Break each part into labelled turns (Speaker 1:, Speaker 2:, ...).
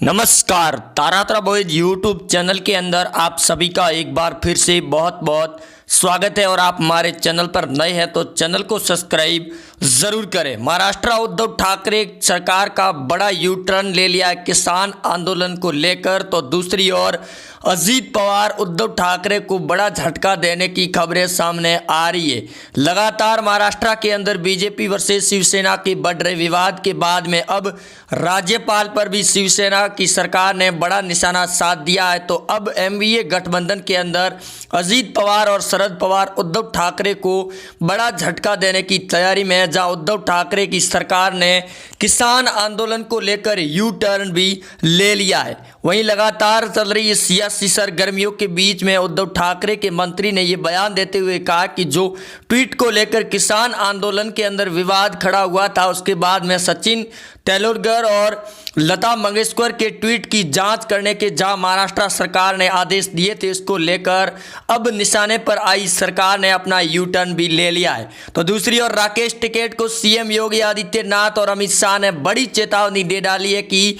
Speaker 1: नमस्कार, Taratara boys YouTube channel के अंदर आप सभी का एक बार फिर से बहुत बहुत स्वागत है। और आप हमारे चैनल पर नए हैं तो चैनल को सब्सक्राइब ज़रूर करें। महाराष्ट्र उद्धव ठाकरे सरकार का बड़ा यू टर्न ले लिया है किसान आंदोलन को लेकर। तो दूसरी ओर अजीत पवार उद्धव ठाकरे को बड़ा झटका देने की खबरें सामने आ रही है। लगातार महाराष्ट्र के अंदर बीजेपी वर्सेस शिवसेना के बढ़ रहे विवाद के बाद में अब राज्यपाल पर भी शिवसेना की सरकार ने बड़ा निशाना साध दिया है। तो अब एनडीए गठबंधन के अंदर अजीत पवार और शरद पवार उद्धव ठाकरे को बड़ा झटका देने की तैयारी में है, जहां उद्धव ठाकरे की सरकार ने किसान आंदोलन को लेकर यू टर्न भी ले लिया है। वहीं लगातार चल रही सियासी सरगर्मियों के बीच में उद्धव ठाकरे के मंत्री ने यह बयान देते हुए कहा कि जो ट्वीट को लेकर किसान आंदोलन के अंदर विवाद खड़ा हुआ था, उसके बाद में सचिन तेंदुलकर और लता मंगेशकर के ट्वीट की जांच करने के जहां महाराष्ट्र सरकार ने आदेश दिए थे, इसको लेकर अब निशाने पर आई सरकार ने अपना यू टर्न भी ले लिया है। तो दूसरी ओर राकेश टिकैत को सीएम योगी आदित्यनाथ और अमित शाह ने बड़ी चेतावनी दे डाली है कि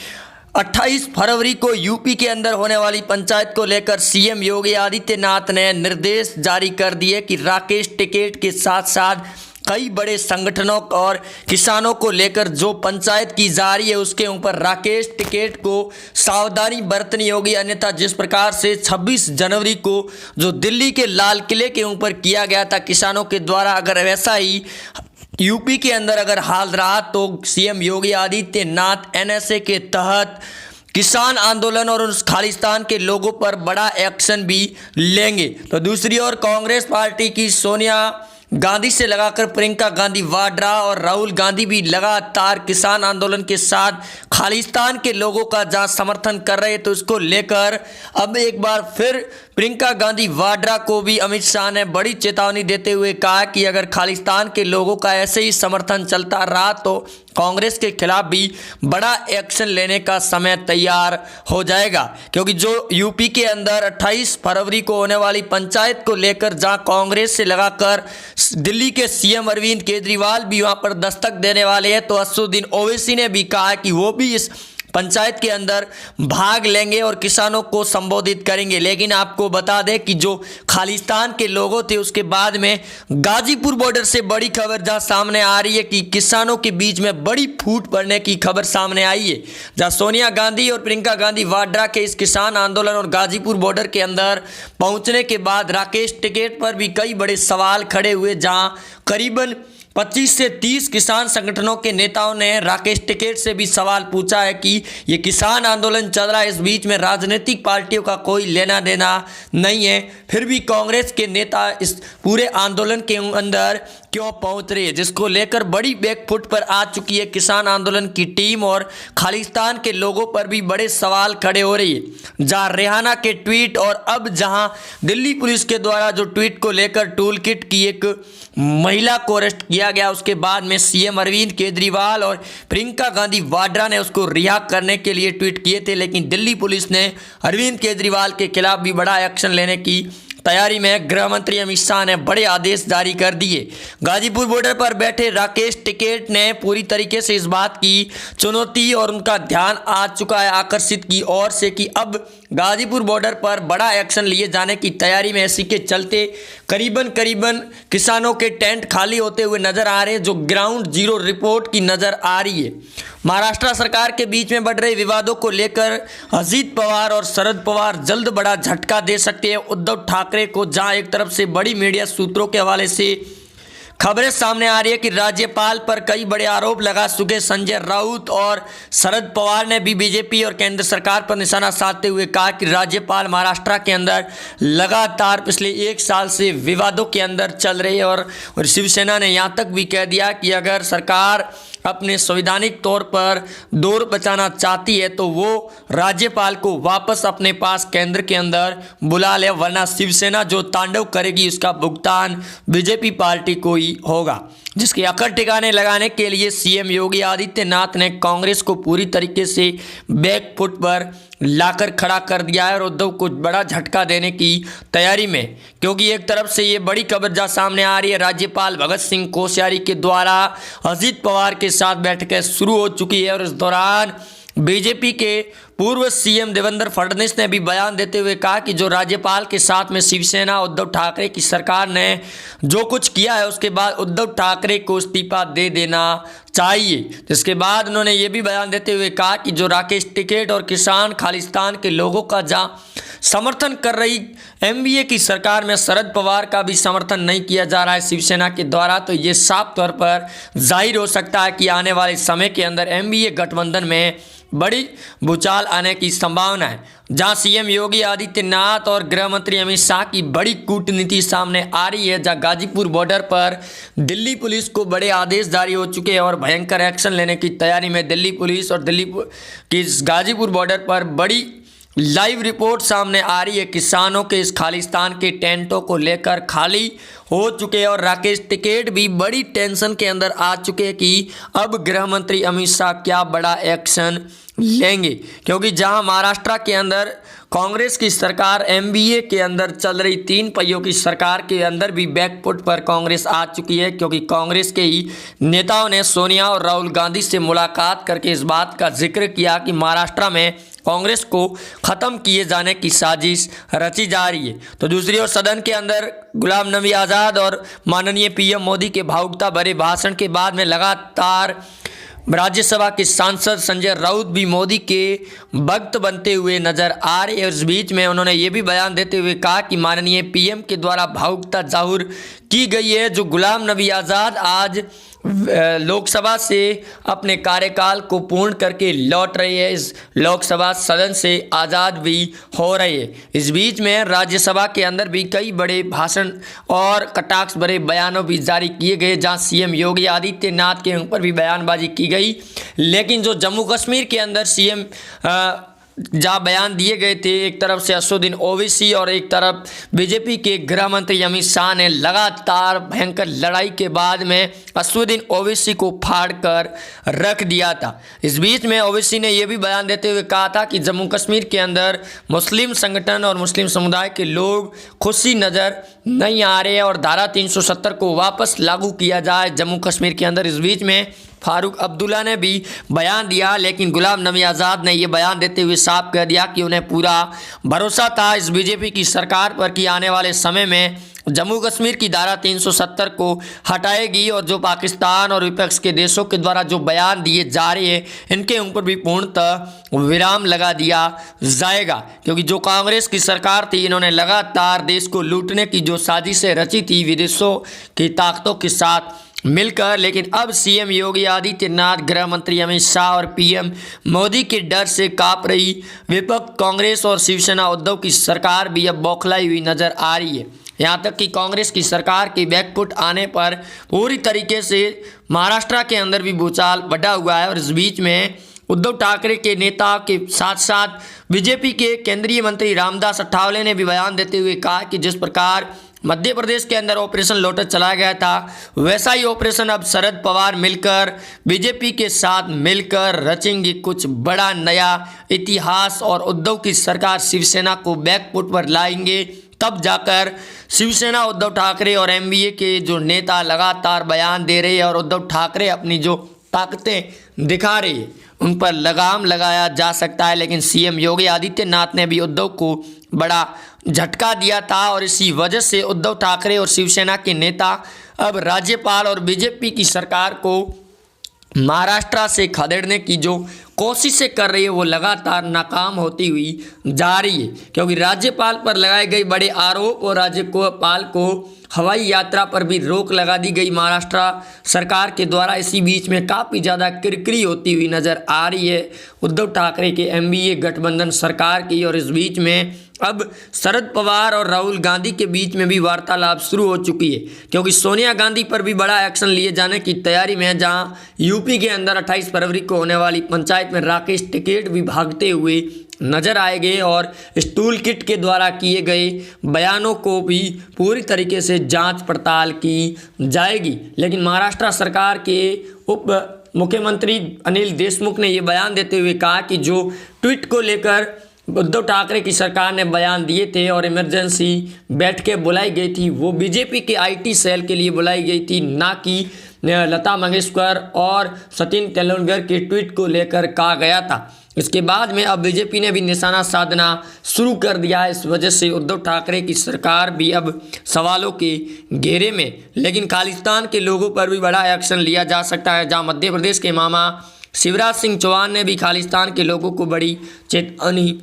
Speaker 1: 28 फरवरी को यूपी के अंदर होने वाली पंचायत को लेकर सीएम योगी आदित्यनाथ ने निर्देश जारी कर दिए कि राकेश टिकैत के साथ साथ कई बड़े संगठनों और किसानों को लेकर जो पंचायत की जा रही है उसके ऊपर राकेश टिकैत को सावधानी बरतनी होगी। अन्यथा जिस प्रकार से 26 जनवरी को जो दिल्ली के लाल किले के ऊपर किया गया था किसानों के द्वारा, अगर वैसा ही यूपी के अंदर अगर हाल रहा तो सीएम योगी आदित्यनाथ एनएसए के तहत किसान आंदोलन और उस खालिस्तान के लोगों पर बड़ा एक्शन भी लेंगे। तो दूसरी ओर कांग्रेस पार्टी की सोनिया गांधी से लगाकर प्रियंका गांधी वाड्रा और राहुल गांधी भी लगातार किसान आंदोलन के साथ खालिस्तान के लोगों का जहां समर्थन कर रहे हैं, तो इसको लेकर अब एक बार फिर प्रियंका गांधी वाड्रा को भी अमित शाह ने बड़ी चेतावनी देते हुए कहा कि अगर खालिस्तान के लोगों का ऐसे ही समर्थन चलता रहा तो कांग्रेस के खिलाफ भी बड़ा एक्शन लेने का समय तैयार हो जाएगा। क्योंकि जो यूपी के अंदर 28 फरवरी को होने वाली पंचायत को लेकर जहां कांग्रेस से लगाकर दिल्ली के सीएम अरविंद केजरीवाल भी वहां पर दस्तक देने वाले हैं, तो असदुद्दीन ओवैसी ने भी कहा कि वो भी इस पंचायत के अंदर भाग लेंगे और किसानों को संबोधित करेंगे। लेकिन आपको बता दें कि जो खालिस्तान के लोगों थे उसके बाद में गाजीपुर बॉर्डर से बड़ी खबर जहां सामने आ रही है कि किसानों के बीच में बड़ी फूट पड़ने की खबर सामने आई है, जहां सोनिया गांधी और प्रियंका गांधी वाड्रा के इस किसान आंदोलन और गाजीपुर बॉर्डर के अंदर पहुंचने के बाद राकेश टिकैत पर भी कई बड़े सवाल खड़े हुए, जहां करीबन 25 से 30 किसान संगठनों के नेताओं ने राकेश टिकैत से भी सवाल पूछा है कि ये किसान आंदोलन चल रहा है, इस बीच में राजनीतिक पार्टियों का कोई लेना देना नहीं है, फिर भी कांग्रेस के नेता इस पूरे आंदोलन के अंदर क्यों पहुंच रही है, जिसको लेकर बड़ी बैकफुट पर आ चुकी है किसान आंदोलन की टीम और खालिस्तान के लोगों पर भी बड़े सवाल खड़े हो रही है। जहां रेहाना के ट्वीट और अब जहां दिल्ली पुलिस के द्वारा जो ट्वीट को लेकर टूल किट की एक महिला को अरेस्ट किया गया, उसके बाद में सीएम अरविंद केजरीवाल और प्रियंका गांधी वाड्रा ने उसको रिहा करने के लिए ट्वीट किए थे। लेकिन दिल्ली पुलिस ने अरविंद केजरीवाल के खिलाफ भी बड़ा एक्शन लेने की तैयारी में गृह मंत्री अमित शाह ने बड़े आदेश जारी कर दिए। गाजीपुर बॉर्डर पर बैठे राकेश टिकैत ने पूरी तरीके से इस बात की चुनौती और उनका ध्यान आ चुका है आकर्षित की ओर से कि अब गाजीपुर बॉर्डर पर बड़ा एक्शन लिए जाने की तैयारी में, इसी के चलते करीबन किसानों के टेंट खाली होते हुए नजर आ रहे हैं, जो ग्राउंड जीरो रिपोर्ट की नजर आ रही है। महाराष्ट्र सरकार के बीच में बढ़ रहे विवादों को लेकर अजीत पवार और शरद पवार जल्द बड़ा झटका दे सकते हैं उद्धव ठाकरे को, जहां एक तरफ से बड़ी मीडिया सूत्रों के हवाले से खबरें सामने आ रही है कि राज्यपाल पर कई बड़े आरोप लगा चुके संजय राउत और शरद पवार ने भी बीजेपी और केंद्र सरकार पर निशाना साधते हुए कहा कि राज्यपाल महाराष्ट्र के अंदर लगातार पिछले 1 साल से विवादों के अंदर चल रही है। और शिवसेना ने यहाँ तक भी कह दिया कि अगर सरकार अपने संवैधानिक तौर पर दौर बचाना चाहती है तो वो राज्यपाल को वापस अपने पास केंद्र के अंदर बुला ले, वरना शिवसेना जो तांडव करेगी उसका भुगतान बीजेपी पार्टी को ही होगा। जिसके अकड़ ठिकाने लगाने के लिए सीएम योगी आदित्यनाथ ने कांग्रेस को पूरी तरीके से बैकफुट पर लाकर खड़ा कर दिया है और उद्धव को बड़ा झटका देने की तैयारी में। क्योंकि एक तरफ से ये बड़ी खबर जहाँ सामने आ रही है, राज्यपाल भगत सिंह कोश्यारी के द्वारा अजीत पवार के साथ बैठकें शुरू हो चुकी है और इस दौरान बीजेपी के पूर्व सीएम देवेंद्र फडणवीस ने भी बयान देते हुए कहा कि जो राज्यपाल के साथ में शिवसेना उद्धव ठाकरे की सरकार ने जो कुछ किया है उसके बाद उद्धव ठाकरे को इस्तीफा दे देना चाहिए। जिसके बाद उन्होंने ये भी बयान देते हुए कहा कि जो राकेश टिकैत और किसान खालिस्तान के लोगों का जहाँ समर्थन कर रही एनडीए की सरकार में शरद पवार का भी समर्थन नहीं किया जा रहा है शिवसेना के द्वारा, तो ये साफ तौर पर जाहिर हो सकता है कि आने वाले समय के अंदर एनडीए गठबंधन में बड़ी भूचाल आने की संभावना है। जहां सीएम योगी आदित्यनाथ और गृह मंत्री अमित शाह की बड़ी कूटनीति सामने आ रही है, जहां गाजीपुर बॉर्डर पर दिल्ली पुलिस को बड़े आदेश जारी हो चुके हैं और भयंकर एक्शन लेने की तैयारी में दिल्ली पुलिस और दिल्ली की गाजीपुर बॉर्डर पर बड़ी लाइव रिपोर्ट सामने आ रही है। किसानों के इस खालिस्तान के टेंटों को लेकर खाली हो चुके हैं और राकेश टिकैत भी बड़ी टेंशन के अंदर आ चुके हैं कि अब गृह मंत्री अमित शाह क्या बड़ा एक्शन लेंगे, क्योंकि जहां महाराष्ट्र के अंदर कांग्रेस की सरकार एनडीए के अंदर चल रही 3 पहियों की सरकार के अंदर भी बैकफुट पर कांग्रेस आ चुकी है, क्योंकि कांग्रेस के ही नेताओं ने सोनिया और राहुल गांधी से मुलाकात करके इस बात का जिक्र किया कि महाराष्ट्र में कांग्रेस को खत्म किए जाने की साजिश रची जा रही है। तो दूसरी ओर सदन के अंदर गुलाम नबी आज़ाद और माननीय पीएम मोदी के भावुकता भरे भाषण के बाद में लगातार राज्यसभा के सांसद संजय राउत भी मोदी के भक्त बनते हुए नजर आ रहे हैं। इस बीच में उन्होंने ये भी बयान देते हुए कहा कि माननीय पीएम के द्वारा भावुकता जाहिर की गई है। जो गुलाम नबी आज़ाद आज लोकसभा से अपने कार्यकाल को पूर्ण करके लौट रहे हैं, इस लोकसभा सदन से आज़ाद भी हो रहे हैं। इस बीच में राज्यसभा के अंदर भी कई बड़े भाषण और कटाक्ष भरे बयानों भी जारी किए गए, जहां सीएम योगी आदित्यनाथ के ऊपर भी बयानबाजी की गई। लेकिन जो जम्मू कश्मीर के अंदर सीएम जहाँ बयान दिए गए थे, एक तरफ से असदुद्दीन ओवैसी और एक तरफ बीजेपी के गृह मंत्री अमित शाह ने लगातार भयंकर लड़ाई के बाद में असदुद्दीन ओवैसी को फाड़ कर रख दिया था। इस बीच में ओवैसी ने यह भी बयान देते हुए कहा था कि जम्मू कश्मीर के अंदर मुस्लिम संगठन और मुस्लिम समुदाय के लोग खुशी नज़र नहीं आ रहे हैं और धारा 370 को वापस लागू किया जाए जम्मू कश्मीर के अंदर। इस बीच में फारूक अब्दुल्ला ने भी बयान दिया, लेकिन गुलाम नबी आज़ाद ने यह बयान देते हुए साफ कह दिया कि उन्हें पूरा भरोसा था इस बीजेपी की सरकार पर कि आने वाले समय में जम्मू कश्मीर की धारा 370 को हटाएगी और जो पाकिस्तान और विपक्ष के देशों के द्वारा जो बयान दिए जा रहे हैं इनके ऊपर भी पूर्णतः विराम लगा दिया जाएगा। क्योंकि जो कांग्रेस की सरकार थी, इन्होंने लगातार देश को लूटने की जो साजिशें रची थी विदेशों की ताकतों के साथ मिलकर, लेकिन अब सीएम योगी आदित्यनाथ, गृह मंत्री अमित शाह और पीएम मोदी के डर से कांप रही विपक्ष कांग्रेस और शिवसेना उद्धव की सरकार भी अब बौखलाई हुई नजर आ रही है। यहाँ तक कि कांग्रेस की सरकार के बैकफुट आने पर पूरी तरीके से महाराष्ट्र के अंदर भी भूचाल बढ़ा हुआ है। और इस बीच में उद्धव ठाकरे के नेता के साथ साथ बीजेपी के केंद्रीय मंत्री रामदास अठावले ने भी बयान देते हुए कहा कि जिस प्रकार मध्य प्रदेश के अंदर ऑपरेशन लोटस चलाया गया था, वैसा ही ऑपरेशन अब शरद पवार मिलकर बीजेपी के साथ मिलकर रचेंगे कुछ बड़ा नया इतिहास और उद्धव की सरकार शिवसेना को बैकफुट पर लाएंगे। तब जाकर शिवसेना, उद्धव ठाकरे और एनडीए के जो नेता लगातार बयान दे रहे हैं और उद्धव ठाकरे अपनी जो ताकतें दिखा रहे हैं उन पर लगाम लगाया जा सकता है। लेकिन सीएम योगी आदित्यनाथ ने भी उद्धव को बड़ा झटका दिया था और इसी वजह से उद्धव ठाकरे और शिवसेना के नेता अब राज्यपाल और बीजेपी की सरकार को महाराष्ट्र से खदेड़ने की जो कोशिशें कर रही है वो लगातार नाकाम होती हुई जा रही है। क्योंकि राज्यपाल पर लगाए गए बड़े आरोप और राज्यपाल को हवाई यात्रा पर भी रोक लगा दी गई महाराष्ट्र सरकार के द्वारा। इसी बीच में काफ़ी ज़्यादा किरकिरी होती हुई नज़र आ रही है उद्धव ठाकरे के एनडीए गठबंधन सरकार की। और इस बीच में अब शरद पवार और राहुल गांधी के बीच में भी वार्तालाप शुरू हो चुकी है, क्योंकि सोनिया गांधी पर भी बड़ा एक्शन लिए जाने की तैयारी में है। जहां यूपी के अंदर 28 फरवरी को होने वाली पंचायत में राकेश टिकैत भी भागते हुए नजर आएंगे और स्टूल किट के द्वारा किए गए बयानों को भी पूरी तरीके से जांच पड़ताल की जाएगी। लेकिन महाराष्ट्र सरकार के उप मुख्यमंत्री अनिल देशमुख ने ये बयान देते हुए कहा कि जो ट्वीट को लेकर उद्धव ठाकरे की सरकार ने बयान दिए थे और इमरजेंसी बैठकें बुलाई गई थी, वो बीजेपी के आईटी सेल के लिए बुलाई गई थी, ना कि लता मंगेशकर और सचिन तेंदुलकर के ट्वीट को लेकर कहा गया था। इसके बाद में अब बीजेपी ने भी निशाना साधना शुरू कर दिया है। इस वजह से उद्धव ठाकरे की सरकार भी अब सवालों के घेरे में। लेकिन खालिस्तान के लोगों पर भी बड़ा एक्शन लिया जा सकता है, जहां मध्य प्रदेश के मामा शिवराज सिंह चौहान ने भी खालिस्तान के लोगों को बड़ी चेतावनी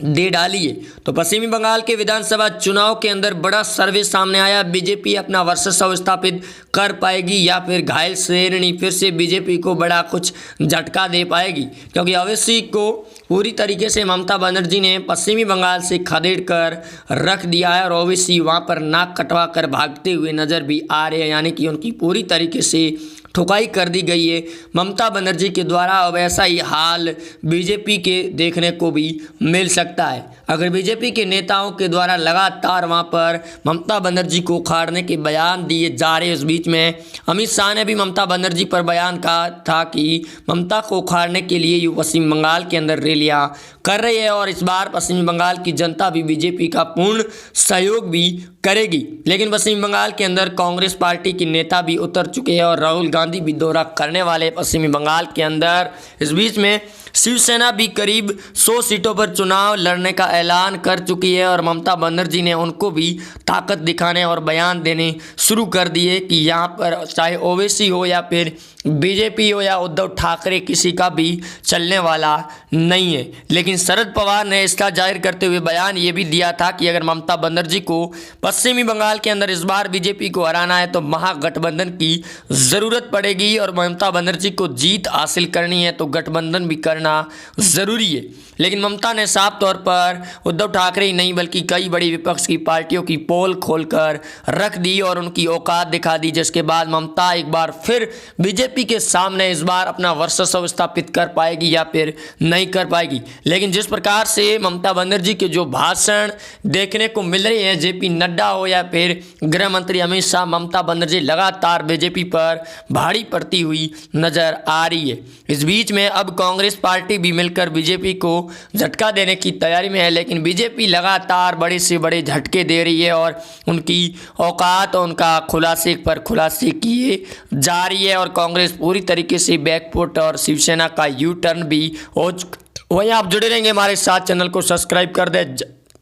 Speaker 1: दे डाली है। तो पश्चिमी बंगाल के विधानसभा चुनाव के अंदर बड़ा सर्वे सामने आया। बीजेपी अपना वर्चस्व स्थापित कर पाएगी या फिर घायल श्रेणी फिर से बीजेपी को बड़ा कुछ झटका दे पाएगी, क्योंकि ओवैसी को पूरी तरीके से ममता बनर्जी ने पश्चिमी बंगाल से खदेड़ कर रख दिया है और ओवैसी वहां पर नाक कटवा कर भागते हुए नजर भी आ रहे हैं, यानी कि उनकी पूरी तरीके से ठुकाई कर दी गई है ममता बनर्जी के द्वारा। अब ऐसा ही हाल बीजेपी के देखने को भी मिल सकता है। अगर बीजेपी के नेताओं के द्वारा लगातार वहां पर ममता बनर्जी को उखाड़ने के बयान दिए जा रहे, इस बीच में अमित शाह ने भी ममता बनर्जी पर बयान कहा था कि ममता को उखाड़ने के लिए ये पश्चिम बंगाल के अंदर रैलियां कर रही है और इस बार पश्चिम बंगाल की जनता भी बीजेपी का पूर्ण सहयोग भी करेगी। लेकिन पश्चिम बंगाल के अंदर कांग्रेस पार्टी के नेता भी उतर चुके हैं और राहुल गांधी भी दौरा करने वाले पश्चिमी बंगाल के अंदर। इस बीच में शिवसेना भी करीब 100 सीटों पर चुनाव लड़ने का ऐलान कर चुकी है और ममता बनर्जी ने उनको भी ताकत दिखाने और बयान देने शुरू कर दिए कि यहाँ पर चाहे ओवैसी हो या फिर बीजेपी हो या उद्धव ठाकरे, किसी का भी चलने वाला नहीं है। लेकिन शरद पवार ने इसका जाहिर करते हुए बयान ये भी दिया था कि अगर ममता बनर्जी को पश्चिमी बंगाल के अंदर इस बार बीजेपी को हराना है तो महागठबंधन की ज़रूरत पड़ेगी और ममता बनर्जी को जीत हासिल करनी है तो गठबंधन भी करना ज़रूरी है। लेकिन ममता ने साफ तौर पर उद्धव ठाकरे ही नहीं बल्कि कई बड़ी विपक्ष की पार्टियों की पोल खोलकर रख दी और उनकी औकात दिखा दी, जिसके बाद ममता एक बार फिर बीजेपी के सामने इस बार अपना वर्चस्व स्थापित कर पाएगी या फिर नहीं कर पाएगी। लेकिन जिस प्रकार से ममता बनर्जी के जो भाषण देखने को मिल रहे हैं, जेपी नड्डा हो या फिर गृह मंत्री अमित शाह, ममता बनर्जी लगातार बीजेपी पर भारी पड़ती हुई नजर आ रही है। इस बीच में अब कांग्रेस पार्टी भी मिलकर बीजेपी को झटका देने की तैयारी में है, लेकिन बीजेपी लगातार बड़े से बड़े झटके दे रही है और उनकी औकात और उनका खुलासे पर खुलासे किए जा रही है और कांग्रेस पूरी तरीके से बैकफुट और शिवसेना का यू टर्न भी हो चुका। वहीं आप जुड़े रहेंगे हमारे साथ, चैनल को सब्सक्राइब कर दे।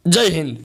Speaker 1: जय हिंद।